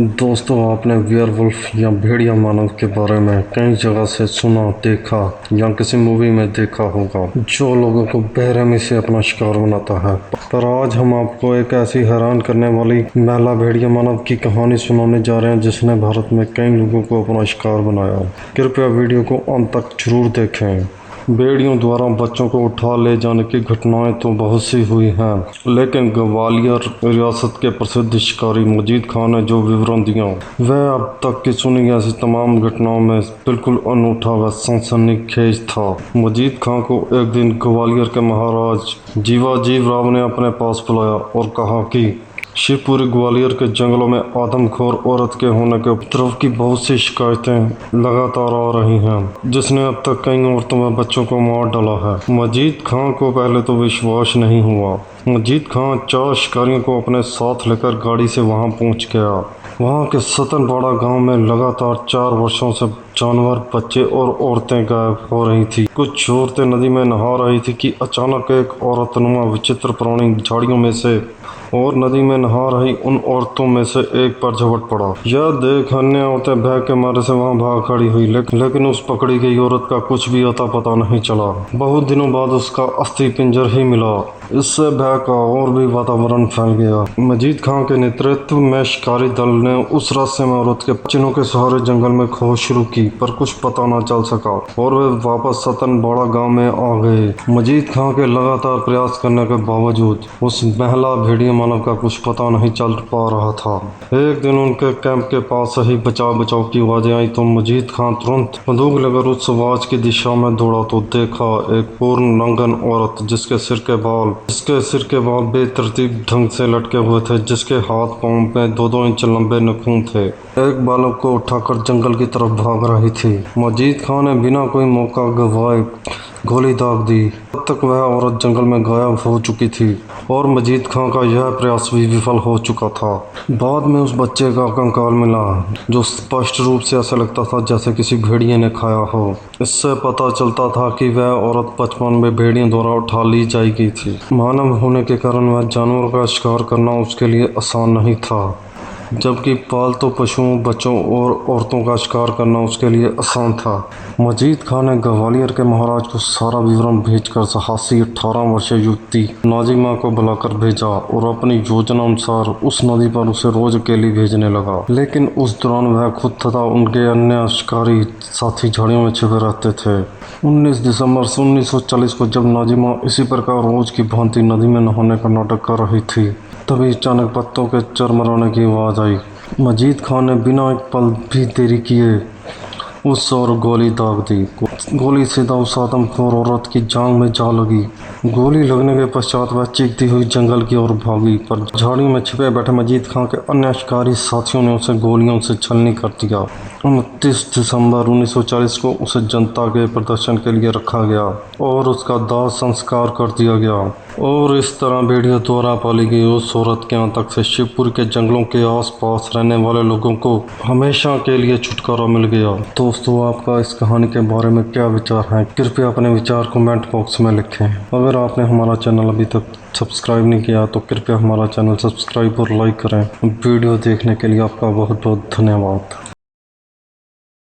दोस्तों, आपने वेयरवुल्फ या भेड़िया मानव के बारे में कई जगह से सुना, देखा या किसी मूवी में देखा होगा जो लोगों को बेरहमी से अपना शिकार बनाता है। पर आज हम आपको एक ऐसी हैरान करने वाली महिला भेड़िया मानव की कहानी सुनाने जा रहे हैं जिसने भारत में कई लोगों को अपना शिकार बनाया। कृपया वीडियो को अंत तक जरूर देखें। भेड़ियों द्वारा बच्चों को उठा ले जाने की घटनाएं तो बहुत सी हुई हैं, लेकिन ग्वालियर रियासत के प्रसिद्ध शिकारी मजीद खान ने जो विवरण दिया वह अब तक की सुनी ऐसी तमाम घटनाओं में बिल्कुल अनूठा व सनसनीखेज था। मजीद खान को एक दिन ग्वालियर के महाराज जीवाजीव राव ने अपने पास बुलाया और कहा कि शिवपुरी ग्वालियर के जंगलों में आदमखोर औरत के होने के उपद्रव की बहुत सी शिकायतें लगातार आ रही हैं, जिसने अब तक कई औरतों व बच्चों को मार डाला है। मजीद खान को पहले तो विश्वास नहीं हुआ। मजीद खान 4 शिकारियों को अपने साथ लेकर गाड़ी से वहां पहुंच गया। वहां के सतनपाड़ा गांव में लगातार 4 वर्षों से जानवर, बच्चे और औरतें गायब हो रही थी। कुछ औरतें नदी में नहा रही थी कि अचानक एक औरतनुमा विचित्र प्राणी झाड़ियों में से और नदी में नहा रही उन औरतों में से एक पर झपट पड़ा। यह देख अन्य औरतें भय के मारे से वहां भाग खड़ी हुई, लेकिन उस पकड़ी गई औरत का कुछ भी अता पता नहीं चला। बहुत दिनों बाद उसका अस्थि पिंजर ही मिला। इससे भय का और भी वातावरण फैल गया। मजीद खान के नेतृत्व में शिकारी दल ने उस रहस्य में औरत के चिन्हों के सहारे जंगल में खोज शुरू की, पर कुछ पता न चल सका और वे वापस सतनपाड़ा गांव में आ गए। मजीद खान के लगातार प्रयास करने के बावजूद उस महिला भेड़िया मानव का कुछ पता नहीं चल पा रहा था। एक दिन उनके कैंप के पास ही बचाव बचाव की आवाजें आई तो मजीद खान तुरंत बंदूक लेकर उस आवाज की दिशा में दौड़ा तो देखा एक पूर्ण नंगन औरत जिसके सिर के बाल बेतरतीब ढंग से लटके हुए थे, जिसके हाथ पांव में 2-2 इंच लंबे नाखून थे। एक बालक को उठाकर जंगल की तरफ भाग रही थी। मजीद खान ने बिना कोई मौका गंवाए गोली दाग दी। तब तक वह औरत जंगल में गायब हो चुकी थी और मजीद खान का यह प्रयास भी विफल हो चुका था। बाद में उस बच्चे का कंकाल मिला जो स्पष्ट रूप से ऐसा लगता था जैसे किसी भेड़िए ने खाया हो। इससे पता चलता था कि वह औरत बचपन में भेड़ियों द्वारा उठा ली जाई गई थी। मानव होने के कारण वह जानवरों का शिकार करना उसके लिए आसान नहीं था, जबकि पालतू पशुओं, बच्चों और औरतों का शिकार करना उसके लिए आसान था। मजीद खान ने ग्वालियर के महाराज को सारा विवरण भेजकर साहसी 18 वर्षीय युवती नाजिमा को बुलाकर भेजा और अपनी योजना अनुसार उस नदी पर उसे रोज अकेली भेजने लगा। लेकिन उस दौरान वह खुद तथा उनके अन्य शिकारी साथी झाड़ियों में छिपे रहते थे। 19 दिसंबर 1940 को जब नाजिमा इसी प्रकार रोज की भांति नदी में नहाने का नाटक कर रही थी, तभी अचानक पत्तों के चरमराने की आवाज आई। मजीद खान ने बिना एक पल भी देरी किए उस और गोली दाग दी। गोली सीधा उस आदमखोर औरत की जांघ में जा लगी। गोली लगने के पश्चात वह चीखती हुई जंगल की ओर भागी, पर झाड़ियों में छिपे बैठे मजीद खान के अन्य शिकारी साथियों ने उसे गोलियों से छलनी कर दिया। 29 दिसंबर 1940 को उसे जनता के प्रदर्शन के लिए रखा गया और उसका दाह संस्कार कर दिया गया। और इस तरह भेड़ियों द्वारा पाली गई उस औरत के अंत से शिवपुरी के जंगलों के आसपास रहने वाले लोगों को हमेशा के लिए छुटकारा मिल गया। दोस्तों, आपका इस कहानी के बारे में क्या विचार है? कृपया अपने विचार कमेंट बॉक्स में लिखें। अगर आपने हमारा चैनल अभी तक सब्सक्राइब नहीं किया तो कृपया हमारा चैनल सब्सक्राइब और लाइक करें। वीडियो देखने के लिए आपका बहुत बहुत धन्यवाद।